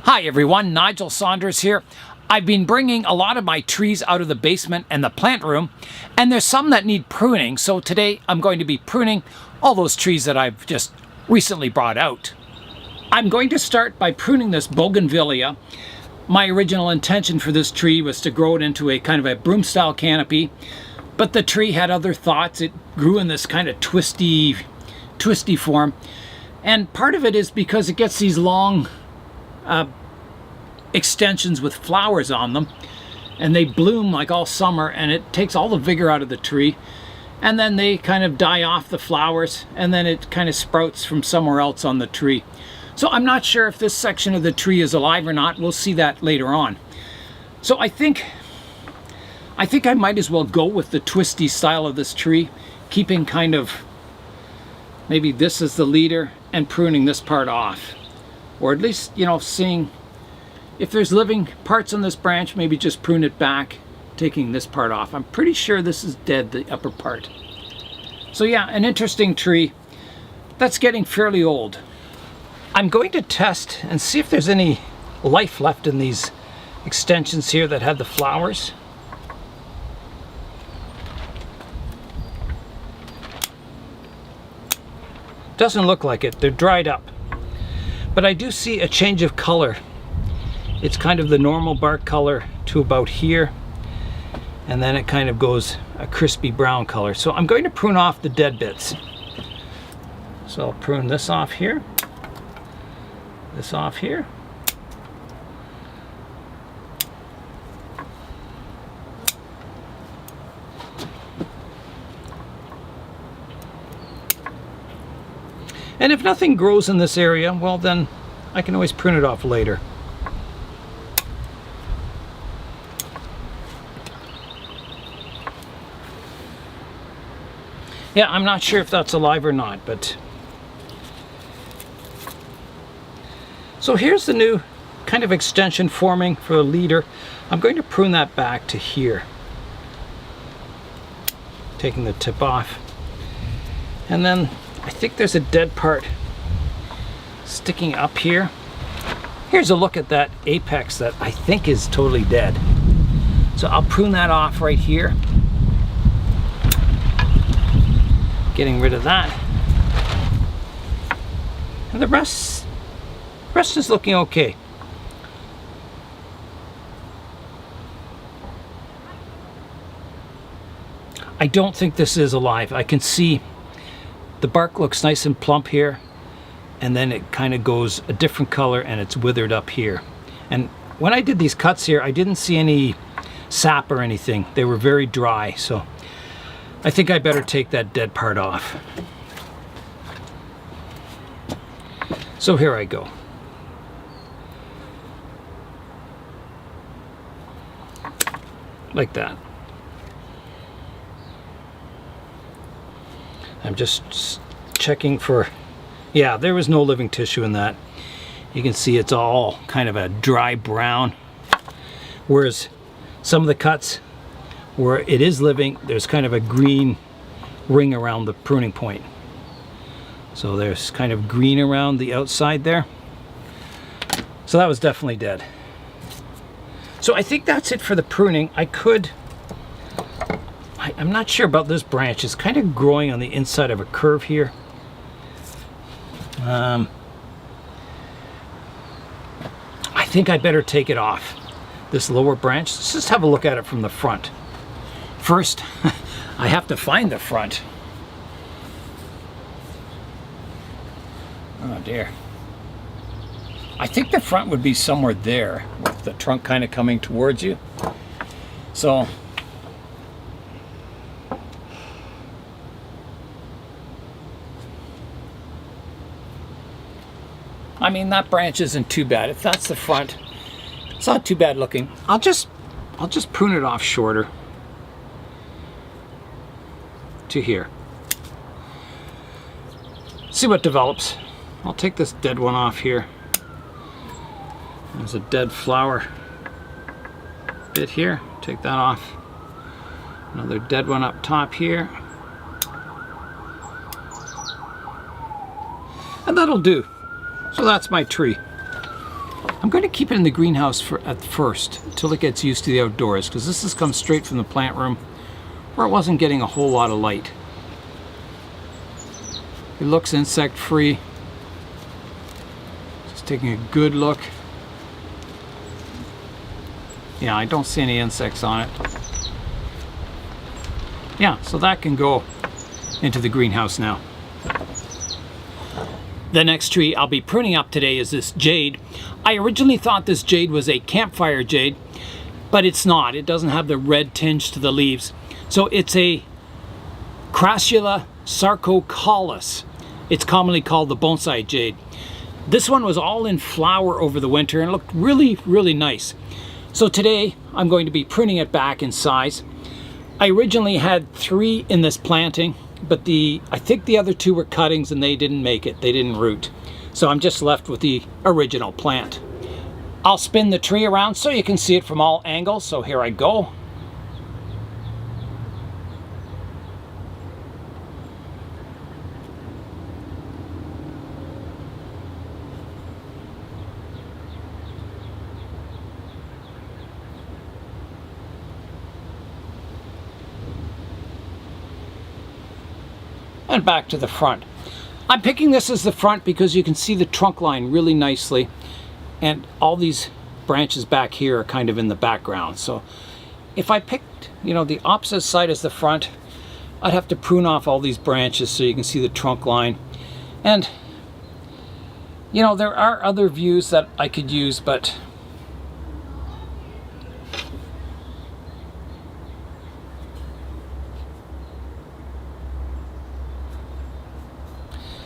Hi everyone, Nigel Saunders here. I've been bringing a lot of my trees out of the basement and the plant room, and there's some that need pruning, so today I'm going to be pruning all those trees that I've just recently brought out. I'm going to start by pruning this Bougainvillea. My original intention for this tree was to grow it into a kind of a broom-style canopy, but the tree had other thoughts. It grew in this kind of twisty form, and part of it is because it gets these long extensions with flowers on them, and they bloom like all summer, and it takes all the vigor out of the tree, and then they kind of die off, the flowers, and then it kind of sprouts from somewhere else on the tree. So I'm not sure if this section of the tree is alive or not. We'll see that later on. So I think I might as well go with the twisty style of this tree, keeping kind of maybe this as the leader and pruning this part off. Or at least, you know, seeing if there's living parts on this branch, maybe just prune it back, taking this part off. I'm pretty sure this is dead, the upper part. So yeah, an interesting tree that's getting fairly old. I'm going to test and see if there's any life left in these extensions here that had the flowers. Doesn't look like it, they're dried up. But I do see a change of color. It's kind of the normal bark color to about here, and then it kind of goes a crispy brown color. So I'm going to prune off the dead bits. So I'll prune this off here, this off here. And if nothing grows in this area, well then I can always prune it off later. Yeah, I'm not sure if that's alive or not, but... So here's the new kind of extension forming for the leader. I'm going to prune that back to here. Taking the tip off. And then I think there's a dead part sticking up here. Here's a look at that apex that I think is totally dead. So I'll prune that off right here. Getting rid of that. And the rest is looking okay. I don't think this is alive. I can see the bark looks nice and plump here, and then it kind of goes a different color and it's withered up here. And when I did these cuts here, I didn't see any sap or anything. They were very dry, so I think I better take that dead part off. So here I go. Like that. I'm just checking for, yeah, there was no living tissue in that. You can see it's all kind of a dry brown, whereas some of the cuts where it is living, there's kind of a green ring around the pruning point. So there's kind of green around the outside there. So that was definitely dead. So I think that's it for the pruning. I'm not sure about this branch. It's kind of growing on the inside of a curve here. I think I better take it off, this lower branch. Let's just have a look at it from the front. First, I have to find the front. Oh dear. I think the front would be somewhere there, with the trunk kind of coming towards you. So, I mean, that branch isn't too bad. If that's the front, it's not too bad looking. I'll just prune it off shorter to here. See what develops. I'll take this dead one off here. There's a dead flower bit here. Take that off. Another dead one up top here. And that'll do. So that's my tree. I'm going to keep it in the greenhouse at first until it gets used to the outdoors, because this has come straight from the plant room where it wasn't getting a whole lot of light. It looks insect free. Just taking a good look. Yeah, I don't see any insects on it. Yeah, so that can go into the greenhouse now. The next tree I'll be pruning up today is this jade. I originally thought this jade was a campfire jade, but it's not. It doesn't have the red tinge to the leaves. So it's a Crassula sarcocaulus. It's commonly called the bonsai jade. This one was all in flower over the winter and looked really, really nice. So today I'm going to be pruning it back in size. I originally had 3 in this planting, but I think the other 2 were cuttings and they didn't make it. They didn't root. So I'm just left with the original plant. I'll spin the tree around so you can see it from all angles. So here I go. And back to the front. I'm picking this as the front because you can see the trunk line really nicely, and all these branches back here are kind of in the background. So if I picked, the opposite side as the front, I'd have to prune off all these branches so you can see the trunk line. And there are other views that I could use, but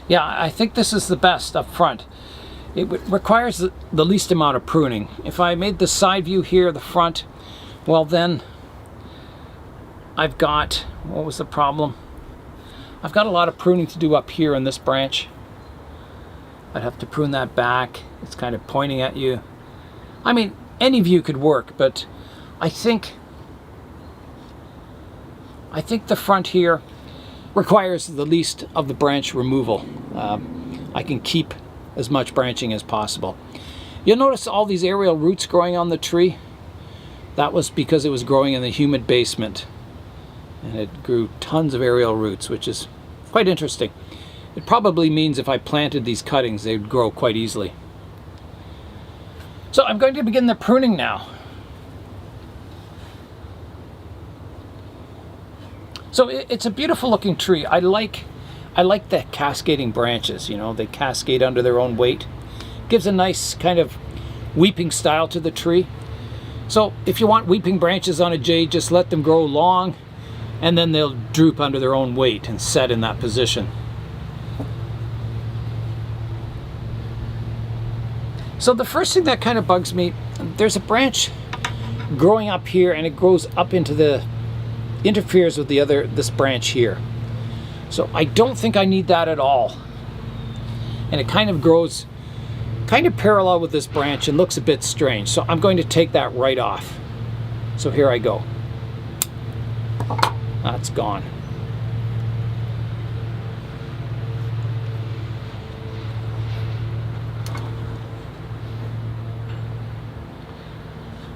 yeah, I think this is the best up front. It requires the least amount of pruning. If I made the side view here, the front, well then I've got, what was the problem? I've got a lot of pruning to do up here in this branch. I'd have to prune that back. It's kind of pointing at you. I mean, any view could work, but I think the front here requires the least of the branch removal. I can keep as much branching as possible. You'll notice all these aerial roots growing on the tree. That was because it was growing in the humid basement, and it grew tons of aerial roots, which is quite interesting. It probably means if I planted these cuttings, they would grow quite easily. So I'm going to begin the pruning now. So it's a beautiful looking tree. I like the cascading branches, they cascade under their own weight. Gives a nice kind of weeping style to the tree. So if you want weeping branches on a jade, just let them grow long and then they'll droop under their own weight and set in that position. So the first thing that kind of bugs me, there's a branch growing up here and it grows up into interferes with this branch here. So I don't think I need that at all. And it kind of grows kind of parallel with this branch and looks a bit strange. So I'm going to take that right off. So here I go. That's gone.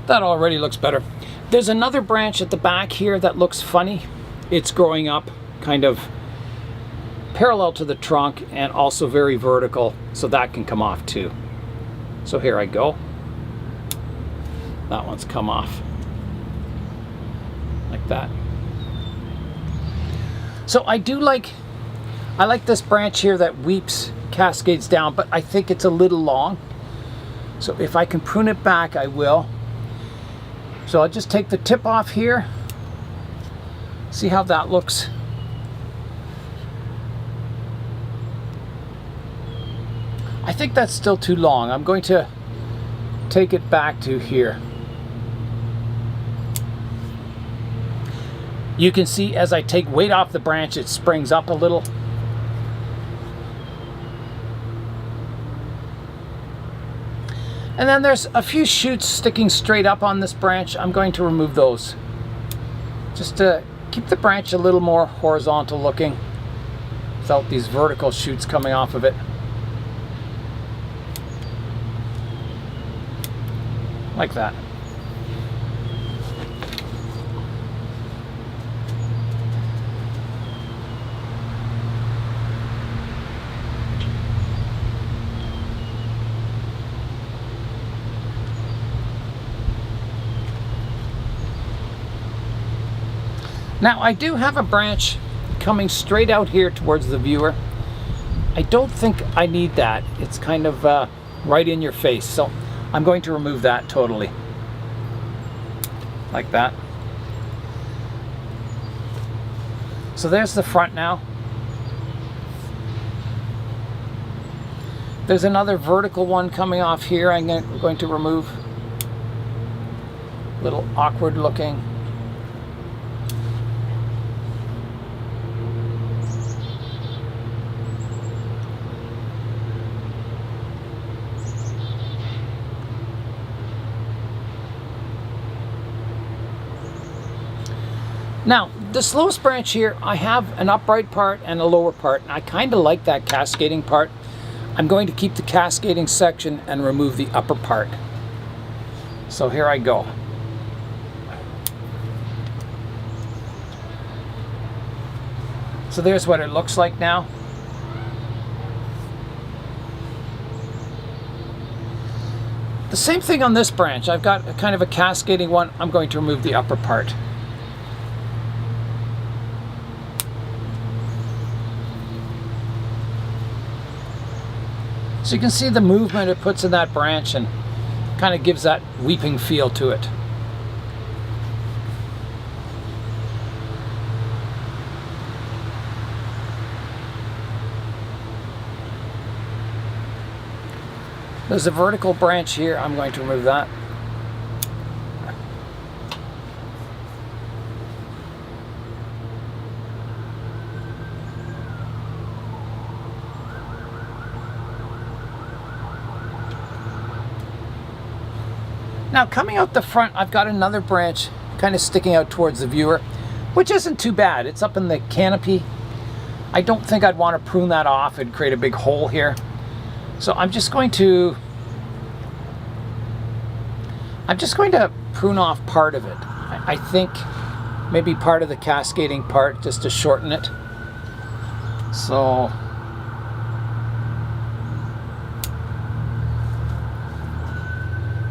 That already looks better. There's another branch at the back here that looks funny. It's growing up kind of parallel to the trunk and also very vertical, so that can come off too. So here I go. That one's come off. Like that. So I like this branch here that weeps, cascades down, but I think it's a little long. So if I can prune it back, I will. So I'll just take the tip off here. See how that looks. I think that's still too long. I'm going to take it back to here. You can see as I take weight off the branch, it springs up a little. And then there's a few shoots sticking straight up on this branch. I'm going to remove those, just to keep the branch a little more horizontal looking without these vertical shoots coming off of it. like that. Now I do have a branch coming straight out here towards the viewer. I don't think I need that. It's kind of right in your face, so I'm going to remove that totally. Like that. So there's the front now. There's another vertical one coming off here I'm going to remove. A little awkward looking. Now, this lowest branch here, I have an upright part and a lower part. I kind of like that cascading part. I'm going to keep the cascading section and remove the upper part. So here I go. So there's what it looks like now. The same thing on this branch. I've got a kind of a cascading one. I'm going to remove the upper part. So you can see the movement it puts in that branch and kind of gives that weeping feel to it. There's a vertical branch here. I'm going to remove that. Now coming out the front, I've got another branch kind of sticking out towards the viewer, which isn't too bad. It's up in the canopy. I don't think I'd want to prune that off and create a big hole here. So I'm just going to prune off part of it. I think maybe part of the cascading part just to shorten it. So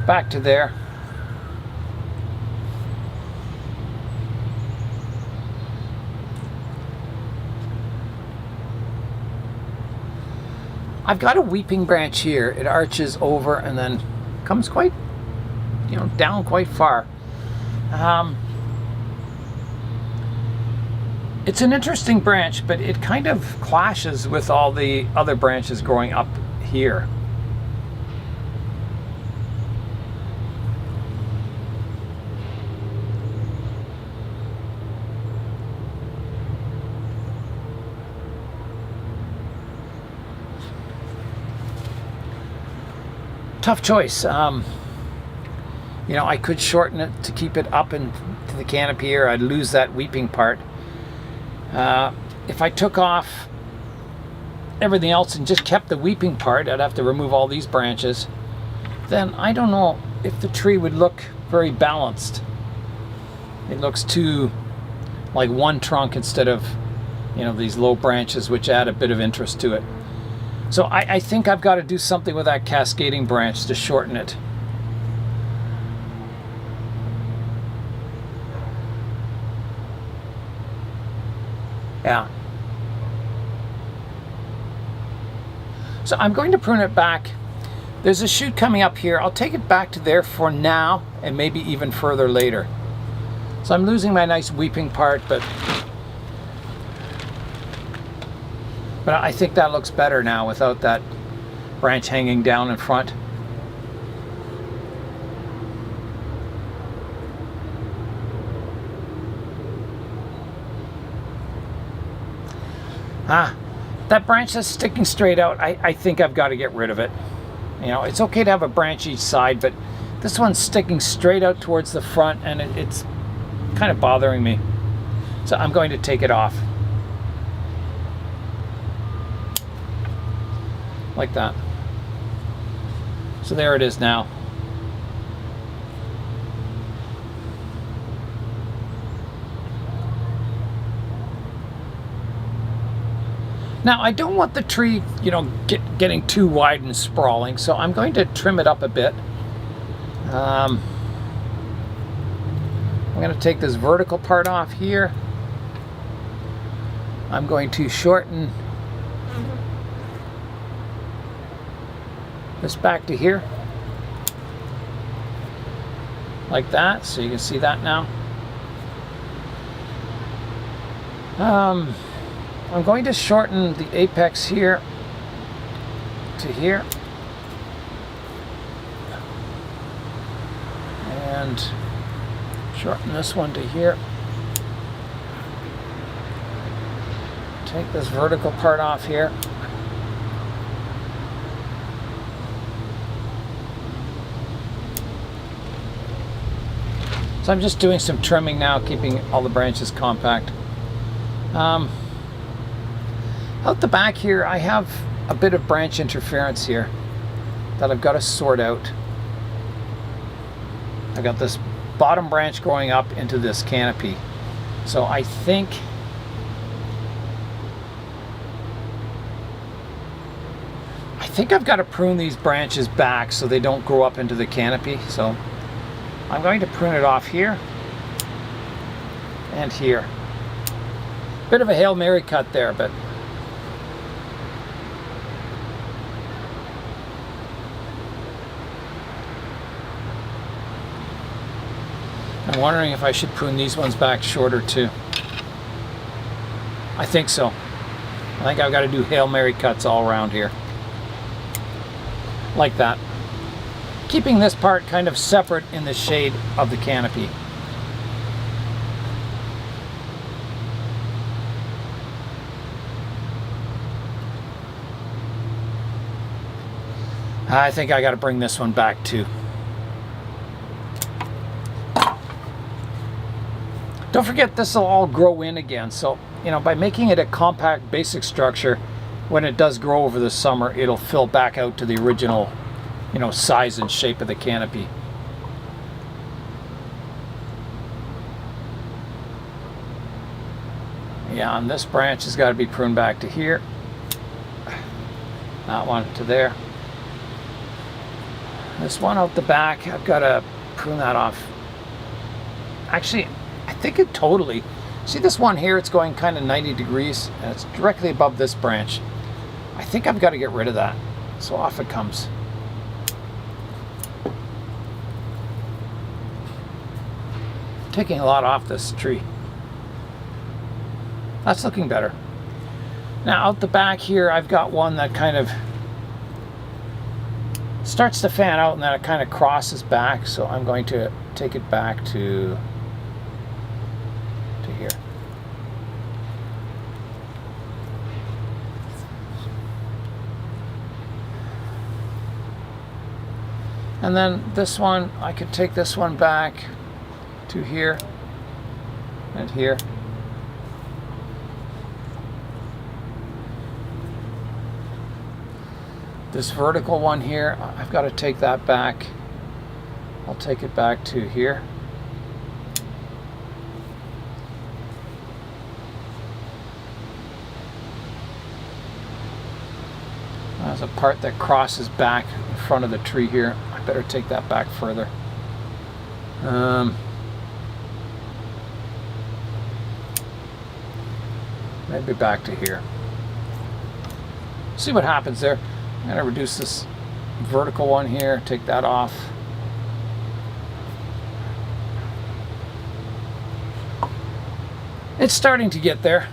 back to there. I've got a weeping branch here. It arches over and then comes quite, down quite far. It's an interesting branch, but it kind of clashes with all the other branches growing up here. Tough choice. I could shorten it to keep it up into the canopy, or I'd lose that weeping part. If I took off everything else and just kept the weeping part, I'd have to remove all these branches. Then I don't know if the tree would look very balanced. It looks too like one trunk instead of, these low branches, which add a bit of interest to it. So I think I've got to do something with that cascading branch to shorten it. Yeah. So I'm going to prune it back. There's a shoot coming up here. I'll take it back to there for now and maybe even further later. So I'm losing my nice weeping part, but I think that looks better now without that branch hanging down in front. That branch that's sticking straight out, I think I've got to get rid of it. It's okay to have a branch each side, but this one's sticking straight out towards the front and it's kind of bothering me. So I'm going to take it off. Like that. So there it is now. Now, I don't want the tree, you know, getting too wide and sprawling, so I'm going to trim it up a bit. I'm going to take this vertical part off here. I'm going to shorten this back to here, like that, so you can see that now. I'm going to shorten the apex here to here, and shorten this one to here. Take this vertical part off here. So I'm just doing some trimming now, keeping all the branches compact. Out the back here, I have a bit of branch interference here that I've got to sort out. I've got this bottom branch growing up into this canopy. So I think I've got to prune these branches back so they don't grow up into the canopy. So I'm going to prune it off here and here. Bit of a Hail Mary cut there, but I'm wondering if I should prune these ones back shorter too. I think so. I think I've got to do Hail Mary cuts all around here. Like that. Keeping this part kind of separate in the shade of the canopy. I think I got to bring this one back too. Don't forget, this will all grow in again. So, you know, by making it a compact basic structure, when it does grow over the summer, it'll fill back out to the original, you know, size and shape of the canopy. Yeah, and this branch has got to be pruned back to here. That one to there. This one out the back, I've got to prune that off. Actually, I think it totally, see this one here, it's going kind of 90 degrees and it's directly above this branch. I think I've got to get rid of that. So off it comes. Taking a lot off this tree. That's looking better. Now out the back here, I've got one that kind of starts to fan out and then it kind of crosses back. So I'm going to take it back to here. And then this one, I could take this one back to here and here. This vertical one here, I've got to take that back. I'll take it back to here. There's a part that crosses back in front of the tree here. I better take that back further. Maybe back to here. See what happens there. I'm going to reduce this vertical one here, take that off. It's starting to get there.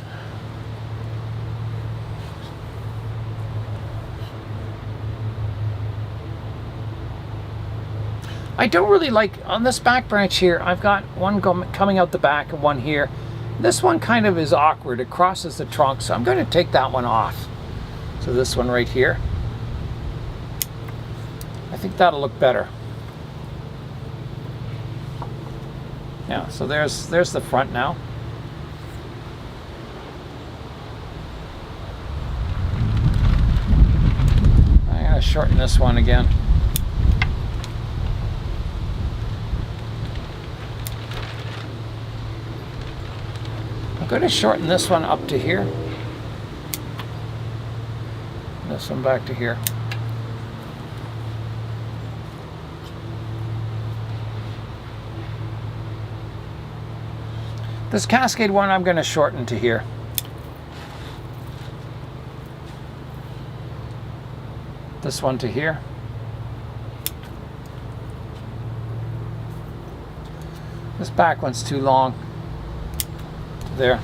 I don't really like, on this back branch here, I've got one coming out the back and one here. This one kind of is awkward. It crosses the trunk, so I'm going to take that one off. So this one right here. I think that'll look better. Yeah, so there's the front now. I'm going to shorten this one again. I'm going to shorten this one up to here. this one back to here. This cascade one I'm going to shorten to here. This one to here. This back one's too long. There.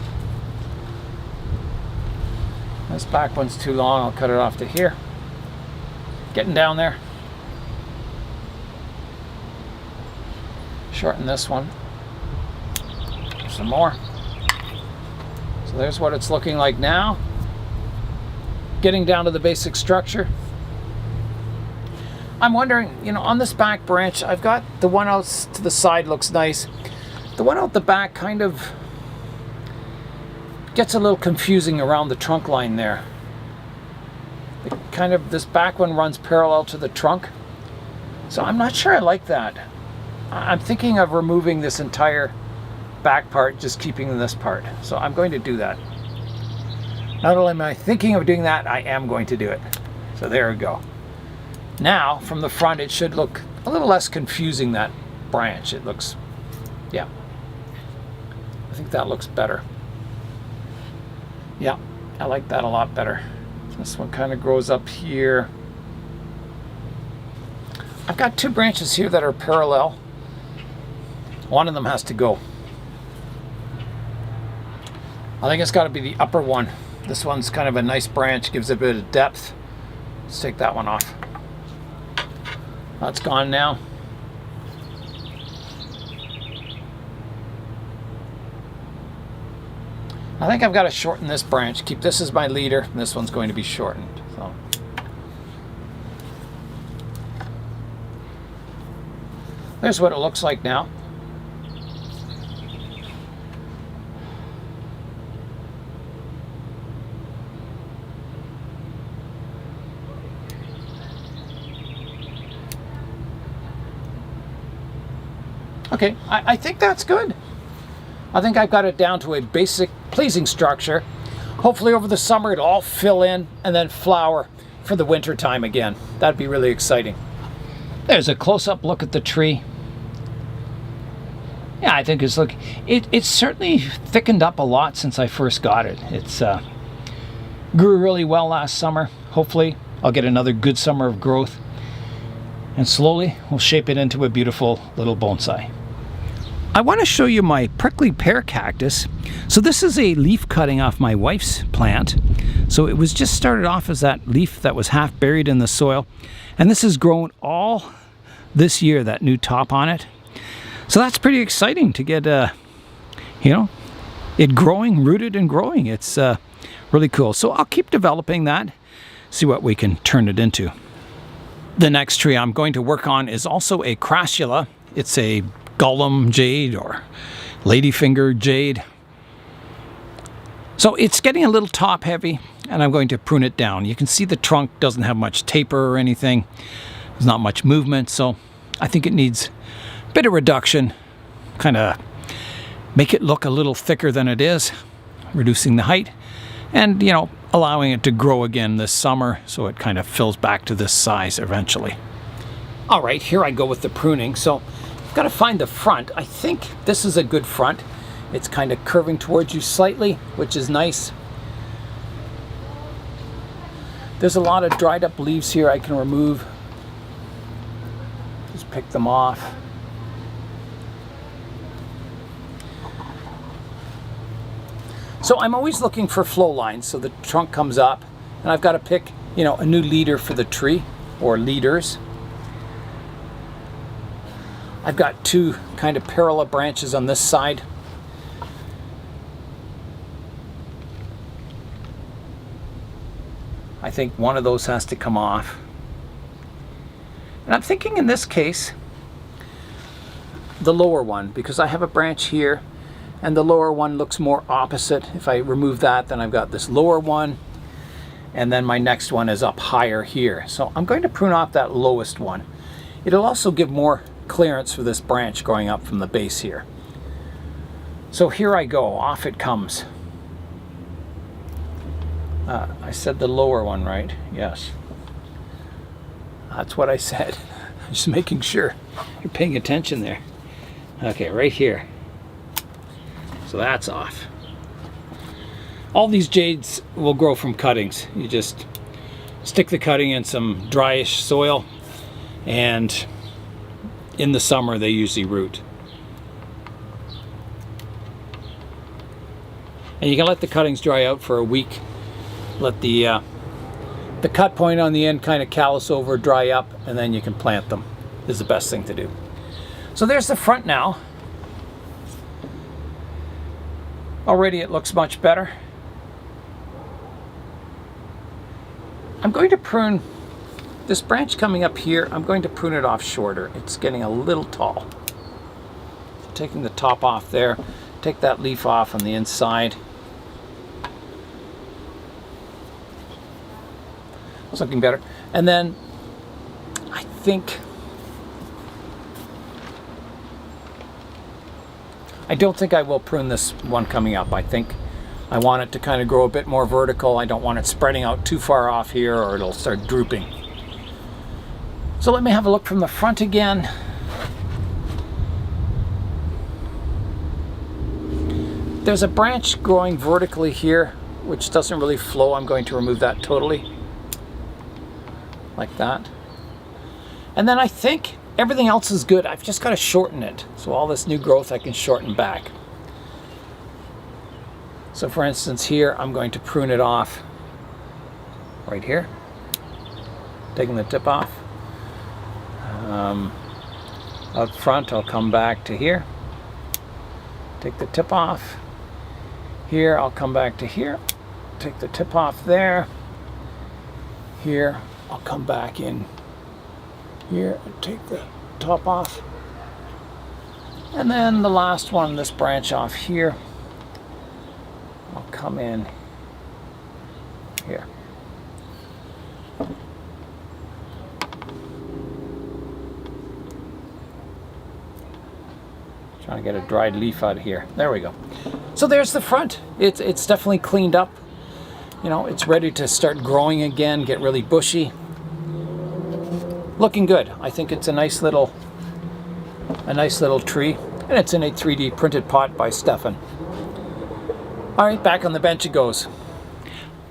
This back one's too long. I'll cut it off to here. Getting down there. Shorten this one. Some more. So there's what it's looking like now. Getting down to the basic structure. I'm wondering, you know, on this back branch, I've got the one out to the side looks nice. The one out the back kind of gets a little confusing around the trunk line there. This back one runs parallel to the trunk. So I'm not sure I like that. I'm thinking of removing this entire back part, just keeping this part. So I'm going to do that. Not only am I thinking of doing that, I am going to do it. So there we go. Now, from the front, it should look a little less confusing, that branch. It looks, yeah. I think that looks better. Yeah, I like that a lot better. This one kind of grows up here. I've got two branches here that are parallel. One of them has to go. I think it's got to be the upper one. This one's kind of a nice branch, gives a bit of depth. Let's take that one off. That's gone now. I think I've got to shorten this branch. Keep this as my leader, and this one's going to be shortened. So. There's what it looks like now. Okay, I think that's good. I think I've got it down to a basic, pleasing structure. Hopefully over the summer it'll all fill in and then flower for the winter time again. That'd be really exciting. There's a close-up look at the tree. Yeah, I think it's certainly thickened up a lot since I first got it. It's grew really well last summer. Hopefully I'll get another good summer of growth. And slowly we'll shape it into a beautiful little bonsai. I want to show you my prickly pear cactus. So this is a leaf cutting off my wife's plant. So it was just started off as that leaf that was half buried in the soil. And this has grown all this year, that new top on it. So that's pretty exciting to get, you know, it growing, rooted and growing. It's really cool. So I'll keep developing that, see what we can turn it into. The next tree I'm going to work on is also a crassula. It's a golem jade or ladyfinger jade. So it's getting a little top heavy and I'm going to prune it down. You can see the trunk doesn't have much taper or anything. There's not much movement, so I think it needs a bit of reduction. Kind of make it look a little thicker than it is, reducing the height and, you know, allowing it to grow again this summer so it kind of fills back to this size eventually. All right, here I go with the pruning. So I've got to find the front. I think this is a good front. It's kind of curving towards you slightly, which is nice. There's a lot of dried up leaves here I can remove. Just pick them off. So I'm always looking for flow lines, so the trunk comes up and I've got to pick, you know, a new leader for the tree or leaders. I've got two kind of parallel branches on this side. I think one of those has to come off. And I'm thinking in this case, the lower one, because I have a branch here and the lower one looks more opposite. If I remove that, then I've got this lower one and then my next one is up higher here. So I'm going to prune off that lowest one. It'll also give more clearance for this branch going up from the base here. So here I go, off it comes. I said the lower one, right? Yes. That's what I said. Just making sure you're paying attention there. Okay, right here. So that's off. All these jades will grow from cuttings. You just stick the cutting in some dryish soil, and in the summer they usually root. And you can let the cuttings dry out for a week. Let the cut point on the end kind of callus over, dry up, and then you can plant them. Is the best thing to do. So there's the front now. Already it looks much better. I'm going to prune this branch coming up here. I'm going to prune it off shorter. It's getting a little tall. So taking the top off there, take that leaf off on the inside. It's looking better. And then I don't think I will prune this one coming up. I think I want it to kind of grow a bit more vertical. I don't want it spreading out too far off here or it'll start drooping. So let me have a look from the front again. There's a branch growing vertically here, which doesn't really flow. I'm going to remove that totally. Like that. And then I think everything else is good. I've just got to shorten it. So all this new growth I can shorten back. So for instance here, I'm going to prune it off right here. Taking the tip off. Up front I'll come back to here. Take the tip off. Here I'll come back to here. Take the tip off there. Here I'll come back in here and take the top off. And then the last one, this branch off here, I'll come in here. Trying to get a dried leaf out of here. There we go. So there's the front. It's definitely cleaned up. You know, it's ready to start growing again, get really bushy. Looking good. I think it's a nice little tree, and it's in a 3D printed pot by Stefan. All right, back on the bench it goes.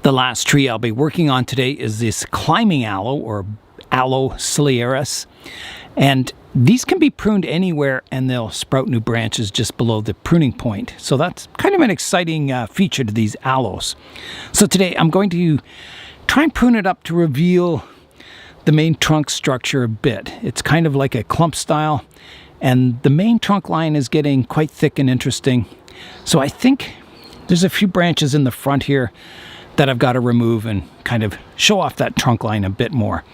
The last tree I'll be working on today is this climbing aloe, or Aloe ciliaris, and these can be pruned anywhere and they'll sprout new branches just below the pruning point. So that's kind of an exciting feature to these aloes. So today I'm going to try and prune it up to reveal the main trunk structure a bit. It's kind of like a clump style, and the main trunk line is getting quite thick and interesting. So I think there's a few branches in the front here that I've got to remove and kind of show off that trunk line a bit more.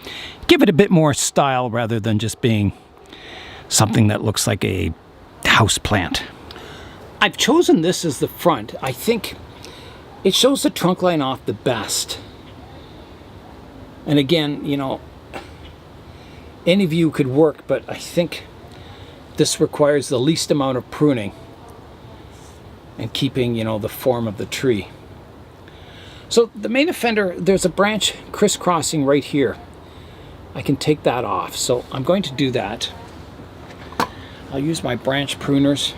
Give it a bit more style rather than just being something that looks like a house plant. I've chosen this as the front. I think it shows the trunk line off the best. And again, you know, any view could work, but I think this requires the least amount of pruning and keeping, you know, the form of the tree. So the main offender, there's a branch crisscrossing right here. I can take that off, so I'm going to do that. I'll use my branch pruners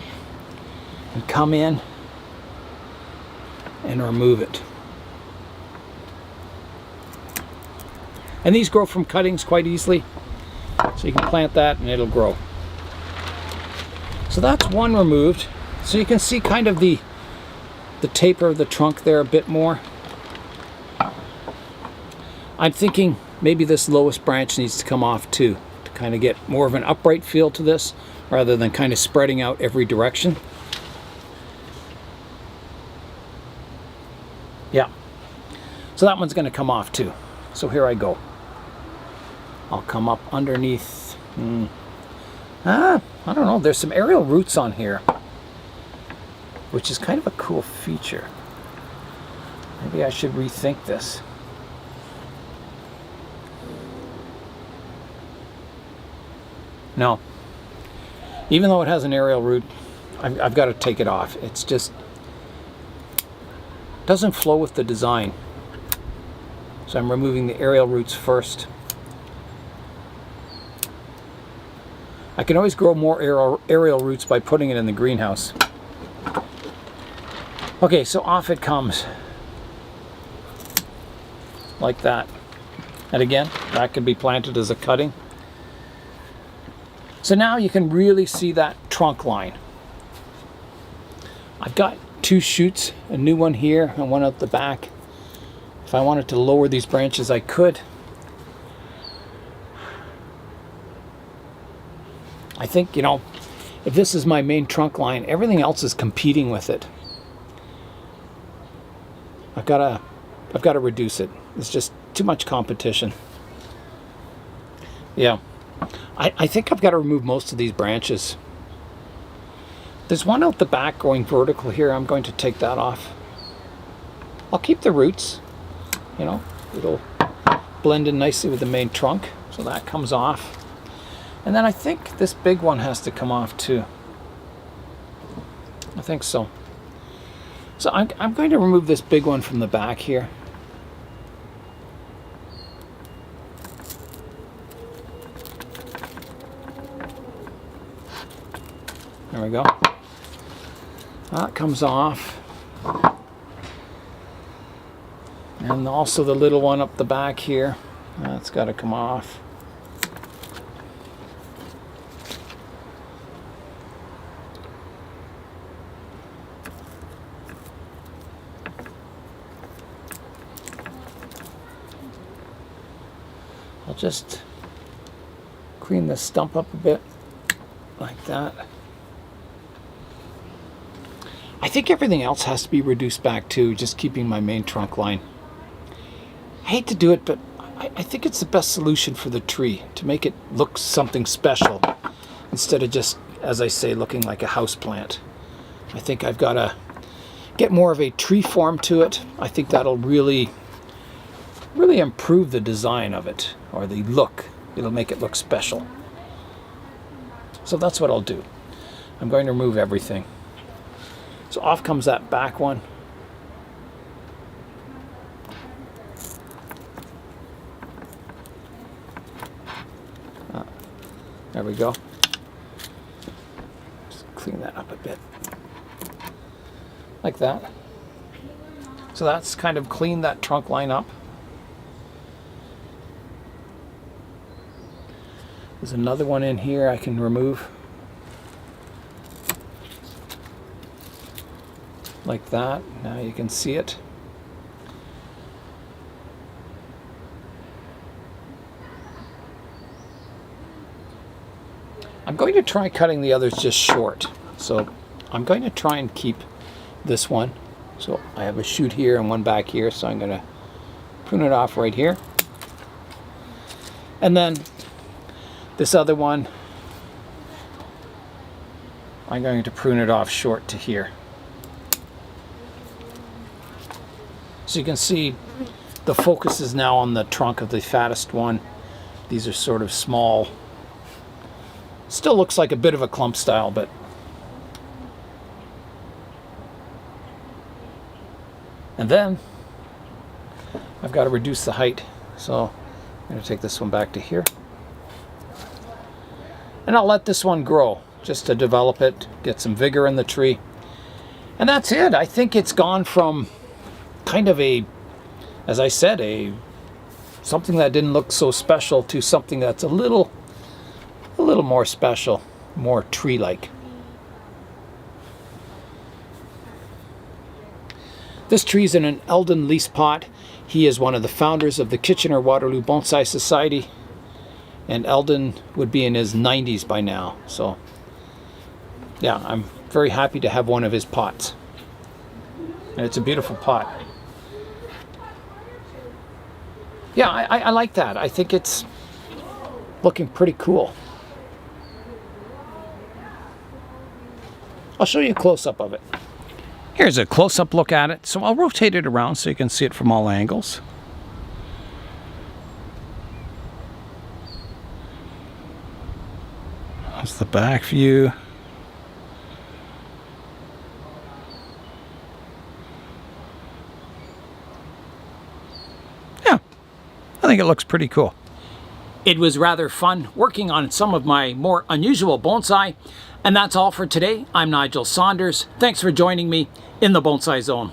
and come in and remove it. And these grow from cuttings quite easily, so you can plant that and it'll grow. So that's one removed. So you can see kind of the taper of the trunk there a bit more. I'm thinking maybe this lowest branch needs to come off too, to kind of get more of an upright feel to this, rather than kind of spreading out every direction. Yeah. So that one's going to come off too. So here I go. I'll come up underneath. I don't know. There's some aerial roots on here, which is kind of a cool feature. Maybe I should rethink this. No. Even though it has an aerial root, I've got to take it off. It's just doesn't flow with the design. So I'm removing the aerial roots first. I can always grow more aerial roots by putting it in the greenhouse. Okay, so off it comes. Like that. And again, that can be planted as a cutting. So now you can really see that trunk line. I've got 2 shoots, a new one here and one out the back. If I wanted to lower these branches, I could. I think, you know, if this is my main trunk line, everything else is competing with it. I've got to reduce it. It's just too much competition. Yeah. I think I've got to remove most of these branches. There's one out the back going vertical here. I'm going to take that off. I'll keep the roots. You know, it'll blend in nicely with the main trunk. So that comes off. And then I think this big one has to come off too. I think so. So I'm going to remove this big one from the back here. There we go. That comes off. And also the little one up the back here. That's got to come off. I'll just clean the stump up a bit like that. I think everything else has to be reduced back too, just keeping my main trunk line. I hate to do it, but I think it's the best solution for the tree, to make it look something special instead of just, as I say, looking like a house plant. I think I've got to get more of a tree form to it. I think that'll really improve the design of it, or the look. It'll make it look special. So that's what I'll do. I'm going to remove everything. So off comes that back one. There we go. Just clean that up a bit. Like that. So that's kind of cleaned that trunk line up. There's another one in here I can remove. Like that. Now you can see it. I'm going to try cutting the others just short. So I'm going to try and keep this one. So I have a shoot here and one back here, so I'm going to prune it off right here. And then this other one, I'm going to prune it off short to here. So you can see the focus is now on the trunk of the fattest one. These are sort of small. Still looks like a bit of a clump style, but and then I've got to reduce the height. So I'm going to take this one back to here. And I'll let this one grow just to develop it, get some vigor in the tree. And that's it. I think it's gone from kind of a, as I said, something that didn't look so special to something that's a little more special, more tree-like. This tree's in an Eldon lease pot. He is one of the founders of the Kitchener-Waterloo Bonsai Society, and Eldon would be in his 90s by now. So yeah, I'm very happy to have one of his pots, and it's a beautiful pot. Yeah, I like that. I think it's looking pretty cool. I'll show you a close-up of it. Here's a close-up look at it. So I'll rotate it around so you can see it from all angles. That's the back view. Yeah, think it looks pretty cool. It was rather fun working on some of my more unusual bonsai. And that's all for today. I'm Nigel Saunders. Thanks for joining me in the Bonsai Zone.